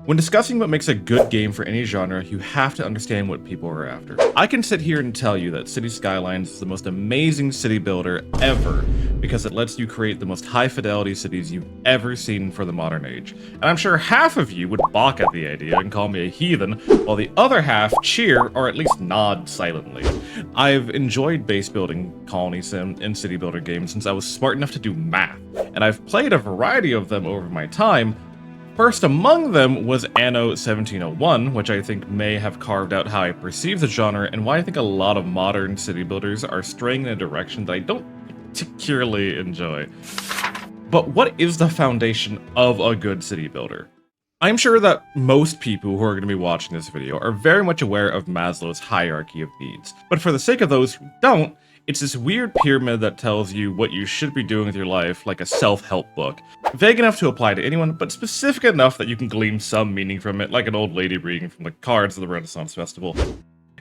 When discussing what makes a good game for any genre, you have to understand what people are after. I can sit here and tell you that City Skylines is the most amazing city builder ever, because it lets you create the most high-fidelity cities you've ever seen for the modern age. And I'm sure half of you would balk at the idea and call me a heathen, while the other half cheer or at least nod silently. I've enjoyed base building, colony sim, and city builder games since I was smart enough to do math, and I've played a variety of them over my time. First among them was Anno 1701, which I think may have carved out how I perceive the genre and why I think a lot of modern city builders are straying in a direction that I don't particularly enjoy. But what is the foundation of a good city builder? I'm sure that most people who are going to be watching this video are very much aware of Maslow's hierarchy of needs, but for the sake of those who don't, it's this weird pyramid that tells you what you should be doing with your life, like a self-help book. Vague enough to apply to anyone, but specific enough that you can glean some meaning from it, like an old lady reading from the cards of the Renaissance Festival.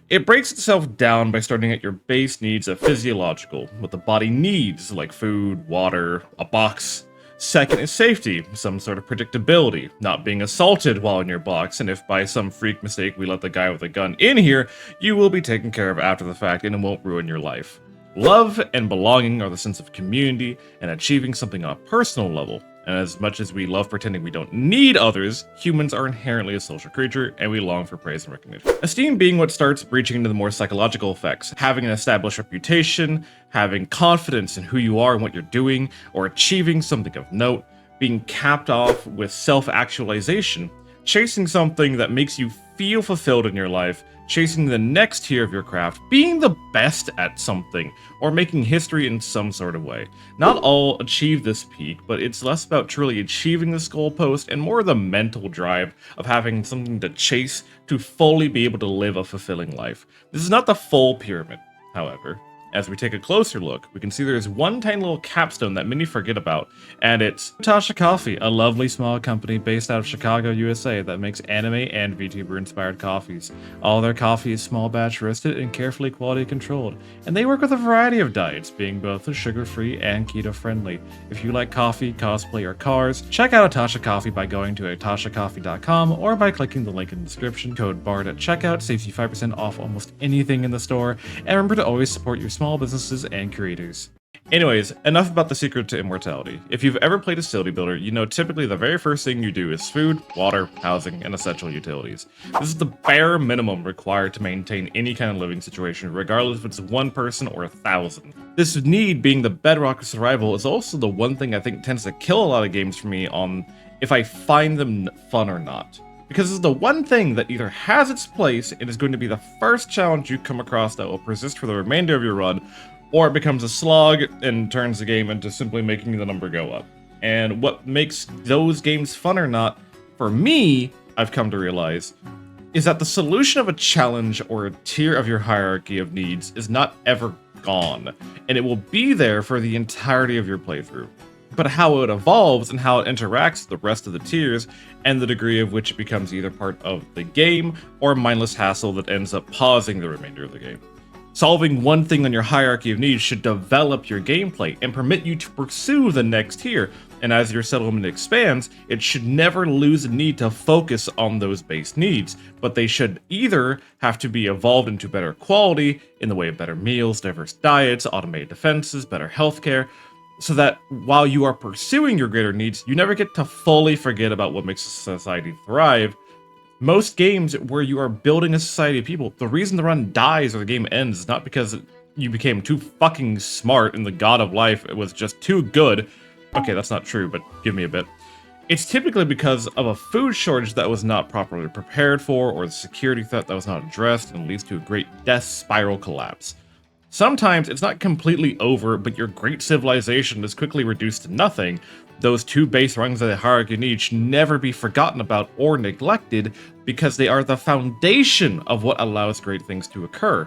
It breaks itself down by starting at your base needs of physiological, what the body needs, like food, water, a box. Second is safety, some sort of predictability, not being assaulted while in your box, and if by some freak mistake we let the guy with a gun in here, you will be taken care of after the fact and it won't ruin your life. Love and belonging are the sense of community and achieving something on a personal level. And as much as we love pretending we don't need others, humans are inherently a social creature and we long for praise and recognition. Esteem being what starts breaching into the more psychological effects, having an established reputation, having confidence in who you are and what you're doing, or achieving something of note, being capped off with self-actualization, chasing something that makes you feel fulfilled in your life, chasing the next tier of your craft, being the best at something, or making history in some sort of way. Not all achieve this peak, but it's less about truly achieving this goalpost and more the mental drive of having something to chase to fully be able to live a fulfilling life. This is not the full pyramid, however. As we take a closer look, we can see there's one tiny little capstone that many forget about, and it's Itasha Coffee, a lovely small company based out of Chicago, USA that makes anime and VTuber-inspired coffees. All their coffee is small batch roasted and carefully quality controlled, and they work with a variety of diets, being both sugar-free and keto-friendly. If you like coffee, cosplay, or cars, check out Itasha Coffee by going to itashacoffee.com or by clicking the link in the description. Code BARD at checkout saves you 5% off almost anything in the store, and remember to always support your small businesses and creators. Anyways, enough about the secret to immortality. If you've ever played a city builder, you know typically the very first thing you do is food, water, housing, and essential utilities. This is the bare minimum required to maintain any kind of living situation, regardless if it's one person or 1,000. This need being the bedrock of survival is also the one thing I think tends to kill a lot of games for me on if I find them fun or not. Because it's the one thing that either has its place and is going to be the first challenge you come across that will persist for the remainder of your run, or it becomes a slog and turns the game into simply making the number go up. And what makes those games fun or not, for me, I've come to realize, is that the solution of a challenge or a tier of your hierarchy of needs is not ever gone, and it will be there for the entirety of your playthrough. But how it evolves and how it interacts with the rest of the tiers, and the degree of which it becomes either part of the game or mindless hassle that ends up pausing the remainder of the game. Solving one thing on your hierarchy of needs should develop your gameplay and permit you to pursue the next tier, and as your settlement expands, it should never lose the need to focus on those base needs, but they should either have to be evolved into better quality in the way of better meals, diverse diets, automated defenses, better healthcare, so that while you are pursuing your greater needs, you never get to fully forget about what makes a society thrive. Most games where you are building a society of people, the reason the run dies or the game ends is not because you became too fucking smart and the god of life was just too good. Okay, that's not true, but give me a bit. It's typically because of a food shortage that was not properly prepared for, or the security threat that was not addressed and leads to a great death spiral collapse. Sometimes it's not completely over, but your great civilization is quickly reduced to nothing. Those two base rungs of the hierarchy need should never be forgotten about or neglected, because they are the foundation of what allows great things to occur.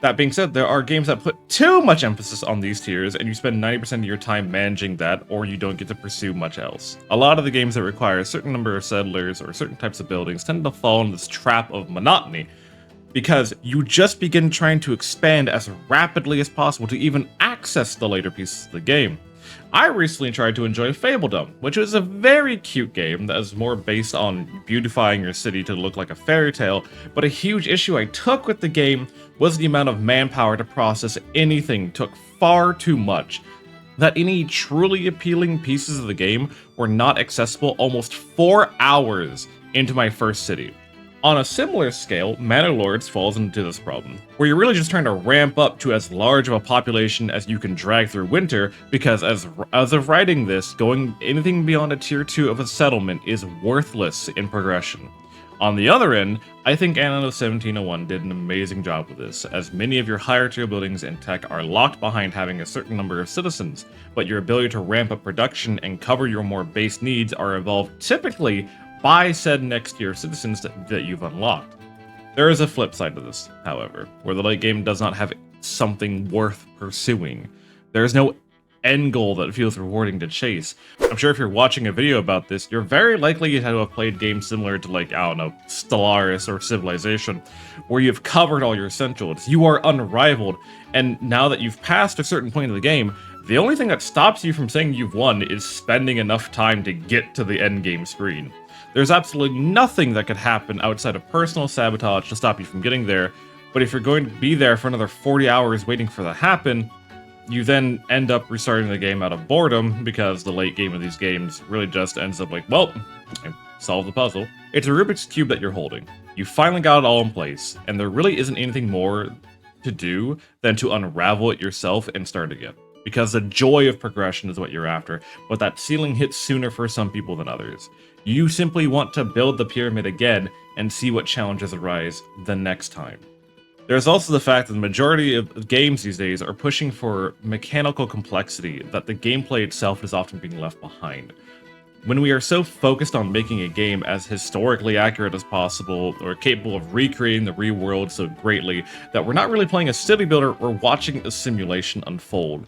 That being said, there are games that put too much emphasis on these tiers, and you spend 90% of your time managing that, or you don't get to pursue much else. A lot of the games that require a certain number of settlers or certain types of buildings tend to fall in this trap of monotony, because you just begin trying to expand as rapidly as possible to even access the later pieces of the game. I recently tried to enjoy Fabledom, which is a very cute game that is more based on beautifying your city to look like a fairy tale, but a huge issue I took with the game was the amount of manpower to process anything took far too much. That any truly appealing pieces of the game were not accessible almost 4 hours into my first city. On a similar scale, Manor Lords falls into this problem, where you're really just trying to ramp up to as large of a population as you can drag through winter, because as of writing this, going anything beyond a tier 2 of a settlement is worthless in progression. On the other end, I think Anno 1701 did an amazing job with this, as many of your higher tier buildings and tech are locked behind having a certain number of citizens, but your ability to ramp up production and cover your more base needs are evolved typically by said next tier citizens that you've unlocked. There is a flip side to this, however, where the late game does not have something worth pursuing. There is no end goal that feels rewarding to chase. I'm sure if you're watching a video about this, you're very likely to have played games similar to, like, I don't know, Stellaris or Civilization, where you've covered all your essentials, you are unrivaled, and now that you've passed a certain point of the game, the only thing that stops you from saying you've won is spending enough time to get to the end game screen. There's absolutely nothing that could happen outside of personal sabotage to stop you from getting there, but if you're going to be there for another 40 hours waiting for that to happen, you then end up restarting the game out of boredom, because the late game of these games really just ends up like, well, I solved the puzzle. It's a Rubik's Cube that you're holding. You finally got it all in place, and there really isn't anything more to do than to unravel it yourself and start again. Because the joy of progression is what you're after, but that ceiling hits sooner for some people than others. You simply want to build the pyramid again and see what challenges arise the next time. There's also the fact that the majority of games these days are pushing for mechanical complexity, that the gameplay itself is often being left behind. When we are so focused on making a game as historically accurate as possible, or capable of recreating the real world so greatly, that we're not really playing a city builder, we're watching a simulation unfold.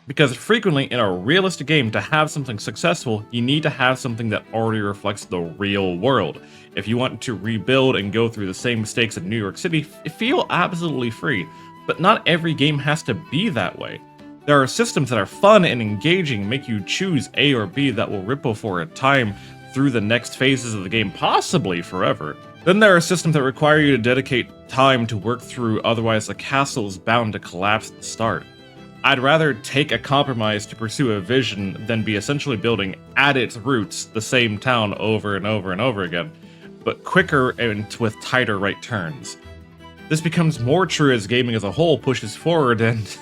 Because frequently, in a realistic game, to have something successful, you need to have something that already reflects the real world. If you want to rebuild and go through the same mistakes in New York City, feel absolutely free. But not every game has to be that way. There are systems that are fun and engaging, make you choose A or B that will ripple for a time through the next phases of the game, possibly forever. Then there are systems that require you to dedicate time to work through, otherwise the castle is bound to collapse at the start. I'd rather take a compromise to pursue a vision than be essentially building, at its roots, the same town over and over and over again, but quicker and with tighter right turns. This becomes more true as gaming as a whole pushes forward and...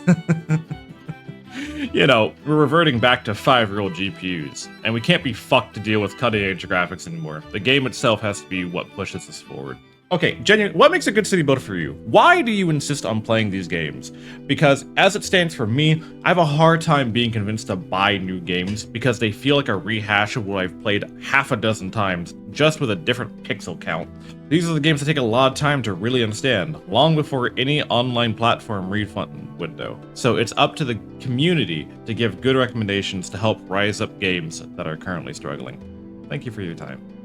you know, we're reverting back to 5-year-old GPUs, and we can't be fucked to deal with cutting-edge graphics anymore. The game itself has to be what pushes us forward. Okay, genuinely, what makes a good city builder for you? Why do you insist on playing these games? Because, as it stands for me, I have a hard time being convinced to buy new games because they feel like a rehash of what I've played half a dozen times, just with a different pixel count. These are the games that take a lot of time to really understand, long before any online platform refund window. So it's up to the community to give good recommendations to help rise up games that are currently struggling. Thank you for your time.